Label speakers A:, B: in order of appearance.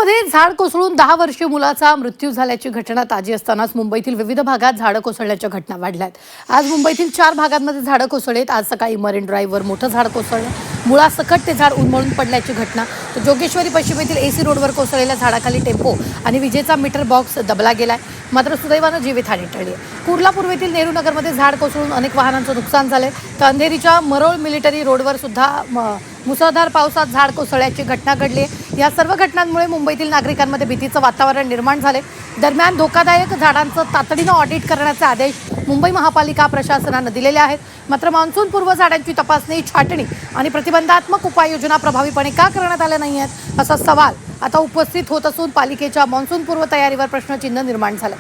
A: मुंबईमध्ये झाड कोसळून 10 वर्षीय मुलाचा मृत्यू झाल्याची घटना ताजी असतानाच मुंबईतील विविध भागात झाडं कोसळल्याच्या घटना वाढल्या आहेत। आज मुंबईतील 4 भागांमध्ये झाडं कोसळलेत। आज सकाळी मरीन ड्राईव्हवर मोठं झाड कोसळलं, मुळासकट ते झाड उन्मळून पडल्याची घटना। तर जोगेश्वरी पश्चिमेतील एसी रोडवर कोसळलेल्या झाडाखाली टेम्पो आणि विजेचा मीटर बॉक्स दबला गेलाय, मात्र सुदैवानं जीवितहानी टळली आहे। कुर्ला पूर्वेतील नेहरू नगरमध्ये झाड कोसळून अनेक वाहनांचं नुकसान झालंय। तर अंधेरीच्या मरोळ मिलिटरी रोडवर सुद्धा मुसळधार पावसात झाड कोसळल्याची घटना घडली आहे। या सर्व घटनांमुळे मुंबईतील नागरिकांमध्ये भीतीचं वातावरण निर्माण झाले। दरम्यान धोकादायक झाडांचं तातडीनं ऑडिट करण्याचे आदेश मुंबई महापालिका प्रशासनानं दिलेले आहेत। मात्र मान्सूनपूर्व झाडांची तपासणी, छाटणी आणि प्रतिबंधात्मक उपाययोजना प्रभावीपणे का करण्यात आल्या नाही आहेत, असा सवाल आता उपस्थित होत असून पालिकेच्या मान्सूनपूर्व तयारीवर प्रश्नचिन्ह निर्माण झालं।